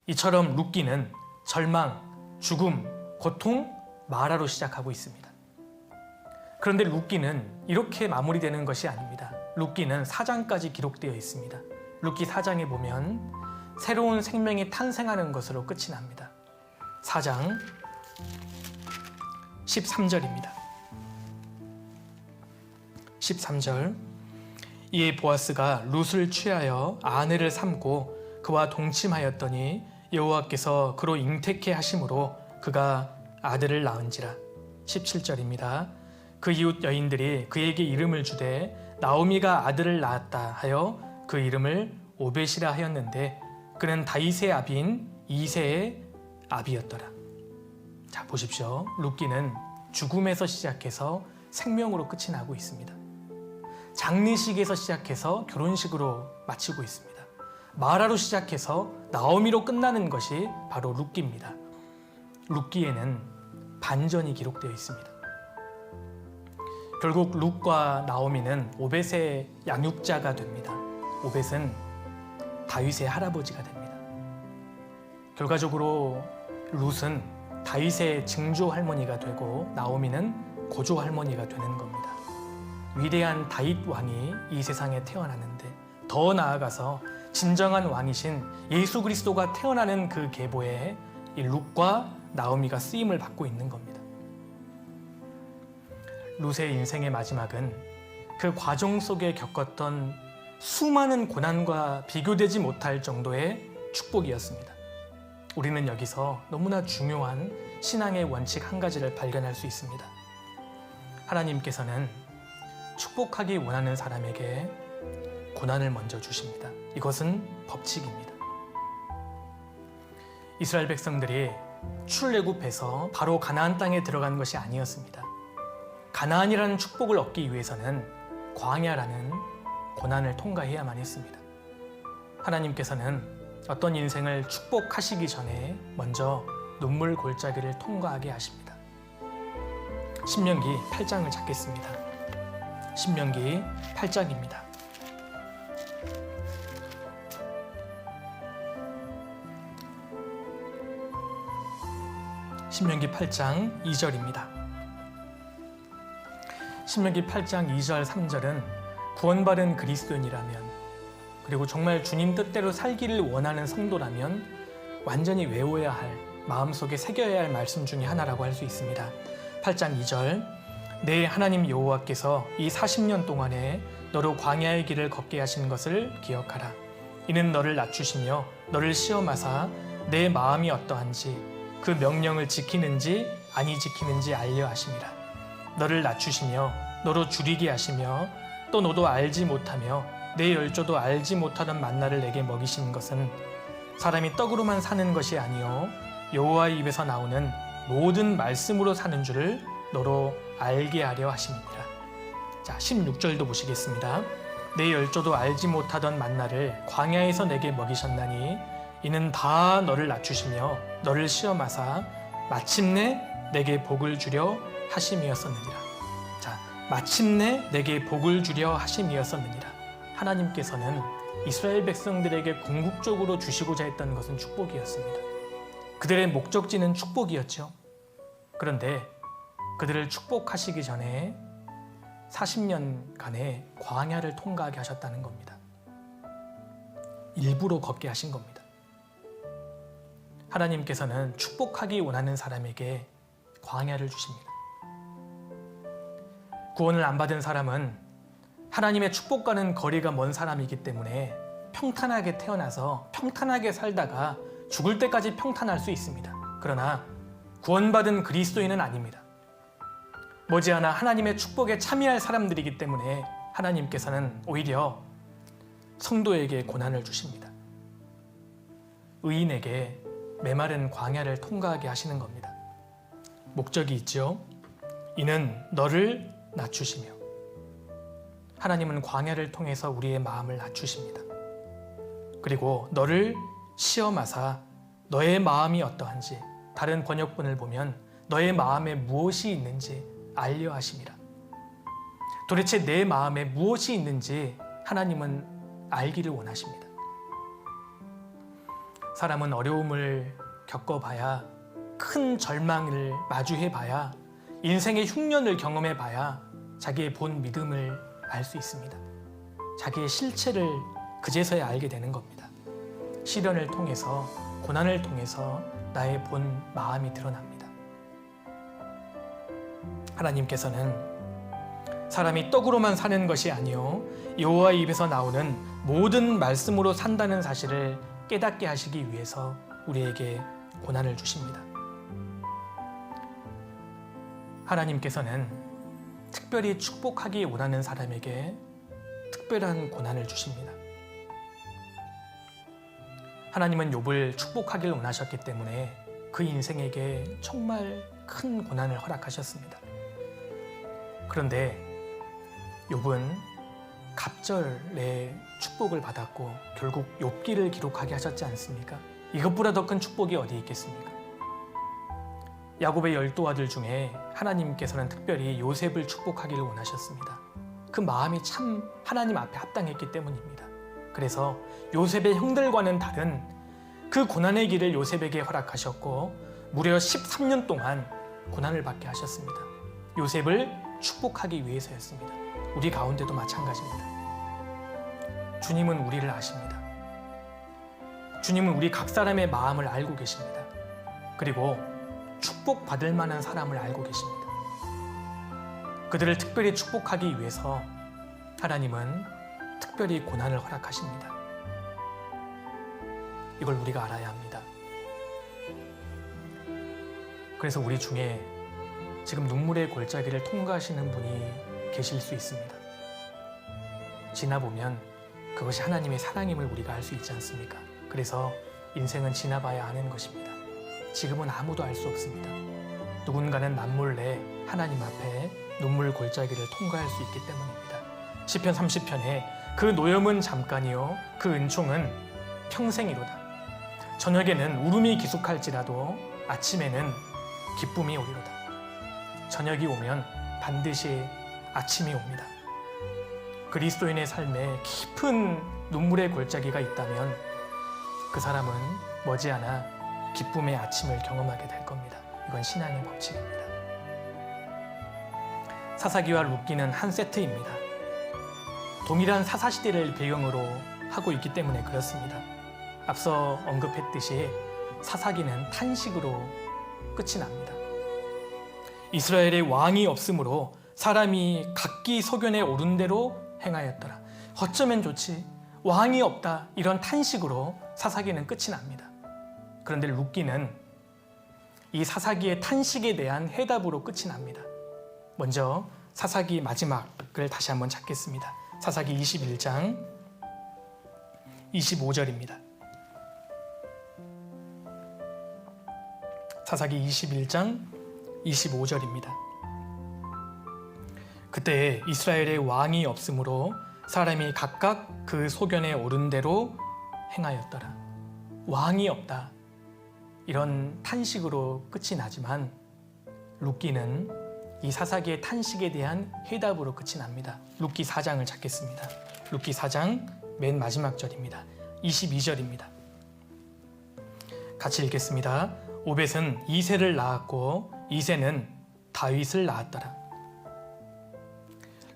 이처럼 룻기는 절망, 죽음, 고통, 마라로 시작하고 있습니다. 그런데 룻기는 이렇게 마무리되는 것이 아닙니다. 룻기는 4장까지 기록되어 있습니다. 룻기 4장에 보면 새로운 생명이 탄생하는 것으로 끝이 납니다. 4장 13절입니다. 13절 이에 보아스가 룻을 취하여 아내를 삼고 그와 동침하였더니 여호와께서 그로 잉태케 하심으로 그가 아들을 낳은지라. 17절입니다. 그 이웃 여인들이 그에게 이름을 주되 나오미가 아들을 낳았다 하여 그 이름을 오벳이라 하였는데 그는 다윗의 아비인 이새의 아비였더라. 자, 보십시오. 룻기는 죽음에서 시작해서 생명으로 끝이 나고 있습니다. 장례식에서 시작해서 결혼식으로 마치고 있습니다. 마라로 시작해서 나오미로 끝나는 것이 바로 룻기입니다. 룻기에는 반전이 기록되어 있습니다. 결국 룻과 나오미는 오벳의 양육자가 됩니다. 오벳은 다윗의 할아버지가 됩니다. 결과적으로 룻은 다윗의 증조 할머니가 되고 나오미는 고조 할머니가 되는 겁니다. 위대한 다윗 왕이 이 세상에 태어나는데 더 나아가서 진정한 왕이신 예수 그리스도가 태어나는 그 계보에 이 룻과 나오미가 쓰임을 받고 있는 겁니다. 룻의 인생의 마지막은 그 과정 속에 겪었던 수많은 고난과 비교되지 못할 정도의 축복이었습니다. 우리는 여기서 너무나 중요한 신앙의 원칙 한 가지를 발견할 수 있습니다. 하나님께서는 축복하기 원하는 사람에게 고난을 먼저 주십니다. 이것은 법칙입니다. 이스라엘 백성들이 출애굽해서 바로 가나안 땅에 들어간 것이 아니었습니다. 가나안이라는 축복을 얻기 위해서는 광야라는 고난을 통과해야만 했습니다. 하나님께서는 어떤 인생을 축복하시기 전에 먼저 눈물 골짜기를 통과하게 하십니다. 신명기 8장을 찾겠습니다. 신명기 8장입니다. 신명기 8장 2절입니다. 신명기 8장 2절 3절은 구원받은 그리스도인이라면 그리고 정말 주님 뜻대로 살기를 원하는 성도라면 완전히 외워야 할 마음속에 새겨야 할 말씀 중에 하나라고 할 수 있습니다. 8장 2절 내 하나님 여호와께서 이 40년 동안에 너로 광야의 길을 걷게 하신 것을 기억하라. 이는 너를 낮추시며 너를 시험하사 내 마음이 어떠한지 그 명령을 지키는지 아니 지키는지 알려 하심이라. 너를 낮추시며 너로 줄이게 하시며 또 너도 알지 못하며 내 열조도 알지 못하던 만나를 내게 먹이신 것은 사람이 떡으로만 사는 것이 아니요 여호와의 입에서 나오는 모든 말씀으로 사는 줄을 너로 알게 하려 하심이니라. 자, 16절도 보시겠습니다. 내 열조도 알지 못하던 만나를 광야에서 내게 먹이셨나니 이는 다 너를 낮추시며 너를 시험하사 마침내 내게 복을 주려 하심이었었느니라. 자, 마침내 내게 복을 주려 하심이었었느니라. 하나님께서는 이스라엘 백성들에게 궁극적으로 주시고자 했던 것은 축복이었습니다. 그들의 목적지는 축복이었죠. 그런데 그들을 축복하시기 전에 40년간의 광야를 통과하게 하셨다는 겁니다. 일부러 걷게 하신 겁니다. 하나님께서는 축복하기 원하는 사람에게 광야를 주십니다. 구원을 안 받은 사람은 하나님의 축복과는 거리가 먼 사람이기 때문에 평탄하게 태어나서 평탄하게 살다가 죽을 때까지 평탄할 수 있습니다. 그러나 구원받은 그리스도인은 아닙니다. 머지않아 하나님의 축복에 참여할 사람들이기 때문에 하나님께서는 오히려 성도에게 고난을 주십니다. 의인에게 메마른 광야를 통과하게 하시는 겁니다. 목적이 있죠. 이는 너를 낮추시며 하나님은 광야를 통해서 우리의 마음을 낮추십니다. 그리고 너를 시험하사 너의 마음이 어떠한지 다른 번역본을 보면 너의 마음에 무엇이 있는지 알려 하심이라. 도대체 내 마음에 무엇이 있는지 하나님은 알기를 원하십니다. 사람은 어려움을 겪어봐야, 큰 절망을 마주해봐야, 인생의 흉년을 경험해봐야 자기의 본 믿음을 알 수 있습니다. 자기의 실체를 그제서야 알게 되는 겁니다. 시련을 통해서, 고난을 통해서 나의 본 마음이 드러납니다. 하나님께서는 사람이 떡으로만 사는 것이 아니요 여호와의 입에서 나오는 모든 말씀으로 산다는 사실을 깨닫게 하시기 위해서 우리에게 고난을 주십니다. 하나님께서는 특별히 축복하기 원하는 사람에게 특별한 고난을 주십니다. 하나님은 욥을 축복하길 원하셨기 때문에 그 인생에게 정말 큰 고난을 허락하셨습니다. 그런데 욥은 갑절의 축복을 받았고 결국 욥기를 기록하게 하셨지 않습니까? 이것보다 더 큰 축복이 어디 있겠습니까? 야곱의 12아들 중에 하나님께서는 특별히 요셉을 축복하기를 원하셨습니다. 그 마음이 참 하나님 앞에 합당했기 때문입니다. 그래서 요셉의 형들과는 다른 그 고난의 길을 요셉에게 허락하셨고 무려 13년 동안 고난을 받게 하셨습니다. 요셉을 축복하기 위해서였습니다. 우리 가운데도 마찬가지입니다. 주님은 우리를 아십니다. 주님은 우리 각 사람의 마음을 알고 계십니다. 그리고 축복받을 만한 사람을 알고 계십니다. 그들을 특별히 축복하기 위해서 하나님은 특별히 고난을 허락하십니다. 이걸 우리가 알아야 합니다. 그래서 우리 중에 지금 눈물의 골짜기를 통과하시는 분이 계실 수 있습니다. 지나보면 그것이 하나님의 사랑임을 우리가 알 수 있지 않습니까? 그래서 인생은 지나봐야 아는 것입니다. 지금은 아무도 알 수 없습니다. 누군가는 남몰래 하나님 앞에 눈물 골짜기를 통과할 수 있기 때문입니다. 시편 30편에 그 노염은 잠깐이요 그 은총은 평생이로다. 저녁에는 울음이 기숙할지라도 아침에는 기쁨이 오리로다. 저녁이 오면 반드시 아침이 옵니다. 그리스도인의 삶에 깊은 눈물의 골짜기가 있다면 그 사람은 머지않아 기쁨의 아침을 경험하게 될 겁니다. 이건 신앙의 법칙입니다. 사사기와 룻기는 한 세트입니다. 동일한 사사시대를 배경으로 하고 있기 때문에 그렇습니다. 앞서 언급했듯이 사사기는 탄식으로 끝이 납니다. 이스라엘의 왕이 없으므로 사람이 각기 소견에 오른 대로 행하였더라. 어쩌면 좋지, 왕이 없다, 이런 탄식으로 사사기는 끝이 납니다. 그런데 룻기는 이 사사기의 탄식에 대한 해답으로 끝이 납니다. 먼저 사사기 마지막을 다시 한번 찾겠습니다. 사사기 21장 25절입니다. 사사기 21장 25절입니다. 그때 이스라엘의 왕이 없으므로 사람이 각각 그 소견에 오른 대로 행하였더라. 왕이 없다, 이런 탄식으로 끝이 나지만 룻기는 이 사사기의 탄식에 대한 해답으로 끝이 납니다. 룻기 4장을 찾겠습니다. 룻기 4장 맨 마지막 절입니다. 22절입니다. 같이 읽겠습니다. 오벳은 이새를 낳았고 이새는 다윗을 낳았더라.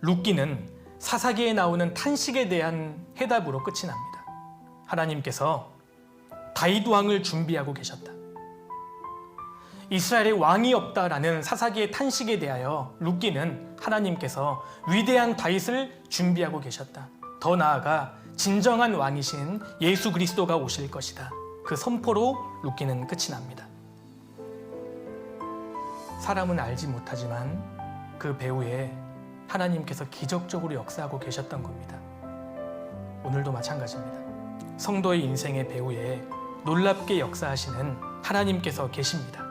룻기는 사사기에 나오는 탄식에 대한 해답으로 끝이 납니다. 하나님께서 다윗 왕을 준비하고 계셨다. 이스라엘의 왕이 없다라는 사사기의 탄식에 대하여 룻기는 하나님께서 위대한 다윗을 준비하고 계셨다. 더 나아가 진정한 왕이신 예수 그리스도가 오실 것이다. 그 선포로 룻기는 끝이 납니다. 사람은 알지 못하지만 그 배후에 하나님께서 기적적으로 역사하고 계셨던 겁니다. 오늘도 마찬가지입니다. 성도의 인생의 배후에 놀랍게 역사하시는 하나님께서 계십니다.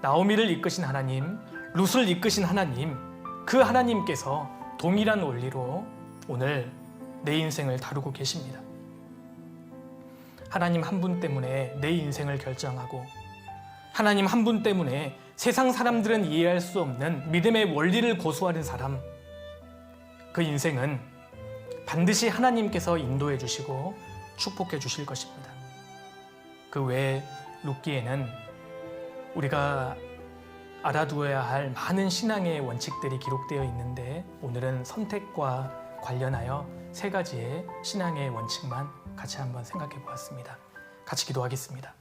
나오미를 이끄신 하나님, 룻을 이끄신 하나님, 그 하나님께서 동일한 원리로 오늘 내 인생을 다루고 계십니다. 하나님 한 분 때문에 내 인생을 결정하고 하나님 한 분 때문에 세상 사람들은 이해할 수 없는 믿음의 원리를 고수하는 사람, 그 인생은 반드시 하나님께서 인도해 주시고 축복해 주실 것입니다. 그 외에 룻기에는 우리가 알아두어야 할 많은 신앙의 원칙들이 기록되어 있는데 오늘은 선택과 관련하여 3가지의 신앙의 원칙만 같이 한번 생각해 보았습니다. 같이 기도하겠습니다.